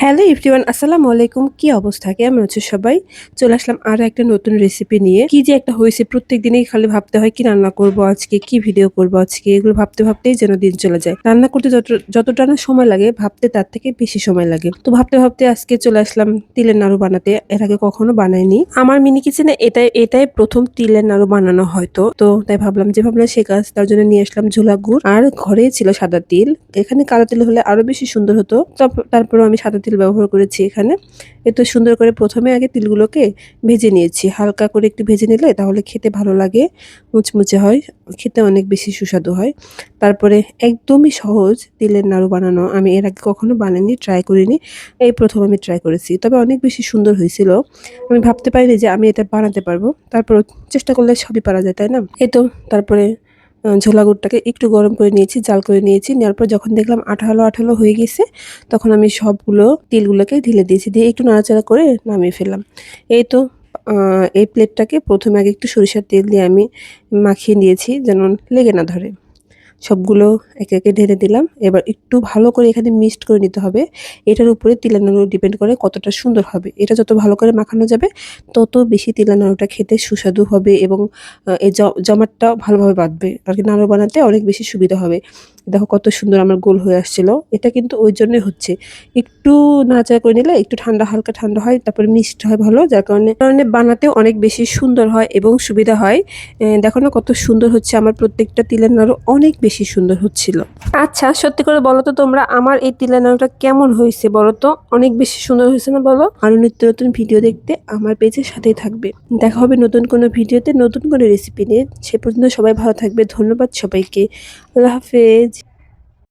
Hello everyone, আসসালামু আলাইকুম। কি অবস্থা? কেমন আছো সবাই? চলে আসলাম আরো একটা নতুন রেসিপি নিয়ে। কি যে একটা হয়েছে, প্রত্যেকদিনই খালি ভাবতে হয় কি রান্না করব আজকে, কি ভিডিও করব আজকে। এগুলো ভাবতে ভাবতেই যেন দিন চলে যায়। রান্না করতে যতটা না সময় লাগে, ভাবতে তার থেকে বেশি সময় লাগে। তো ভাবতে ভাবতে আজকে চলে আসলাম তিলের নাড়ু বানাতে। এর আগে কখনো বানাইনি। আমার মিনি কিচেনে এটাই প্রথম তিলের নাড়ু বানানো হয়তো। তো তাই ভাবলাম সে কাজ, তার জন্য নিয়ে আসলাম ঝোলা গুড়, আর ঘরেই ছিল সাদা তিল। এখানে কালো তিল হলে আরো বেশি সুন্দর হতো। তারপরেও আমি সাদা তিল ব্যবহার করেছি এখানে। এতো সুন্দর করে প্রথমে আগে তিলগুলোকে ভেজে নিয়েছি। হালকা করে একটু ভেজে নিলে তাহলে খেতে ভালো লাগে, মুচমুচে হয়, খেতে অনেক বেশি সুস্বাদু হয়। তারপরে একদমই সহজ তিলের নাড়ু বানানো। আমি এর আগে কখনো বানাইনি, ট্রাই করিনি। এই প্রথম আমি ট্রাই করেছি। তবে অনেক বেশি সুন্দর হয়েছিল। আমি ভাবতে পারিনি যে আমি এটা বানাতে পারবো। তারপরও চেষ্টা করলে সবই পারা যায়, তাই না? এই তো তারপরে ঝোলা গুড়টাকে একটু গরম করে নিয়েছি, জাল করে নিয়েছি। নেওয়ার পর যখন দেখলাম আঠালো আঠালো হয়ে গেছে, তখন আমি সবগুলো তিলগুলোকে ঢেলে দিয়েছি। দিয়ে একটু নাড়াচাড়া করে নামিয়ে ফেললাম। এই তো এই প্লেটটাকে প্রথমে আগে একটু সরিষার তেল দিয়ে আমি মাখিয়ে নিয়েছি, যেন লেগে না ধরে। সবগুলো একে একে ঢেলে দিলাম। এবার একটু ভালো করে এখানে মিক্সড করে নিতে হবে। এটার উপরে তিলের নাড়ু ডিপেন্ড করে কতটা সুন্দর হবে। এটা যত ভালো করে মাখানো যাবে, তত বেশি তিলের নাড়ুটা খেতে সুস্বাদু হবে, এবং এই জমাটটাও ভালোভাবে বাঁধবে। আর কি নাড়ু বানাতে অনেক বেশি সুবিধা হবে। দেখো কত সুন্দর আমার গোল হয়ে আসছিল। এটা কিন্তু ওই জন্যই হচ্ছে, একটু নাড়াচাড়া করে নিলে একটু হালকা ঠান্ডা হয়, তারপরে মিক্সড হয় ভালো, যার কারণে বানাতেও অনেক বেশি সুন্দর হয় এবং সুবিধা হয়। দেখো না কত সুন্দর হচ্ছে, আমার প্রত্যেকটা তিলের নাড়ু অনেক বেশি সুন্দর হচ্ছিল। আচ্ছা, সত্যি করে বলো তো তোমরা, আমার এই তিলের নাড়ুটা কেমন হয়েছে বলো তো? অনেক বেশি সুন্দর হয়েছে না বলো? আরো নিত্য নতুন ভিডিও দেখতে আমার পেজের সাথেই থাকবে। দেখা হবে নতুন কোনো ভিডিওতে, নতুন কোনো রেসিপি নিয়ে। সে পর্যন্ত সবাই ভালো থাকবে। ধন্যবাদ সবাইকে। আল্লাহ হাফেজ।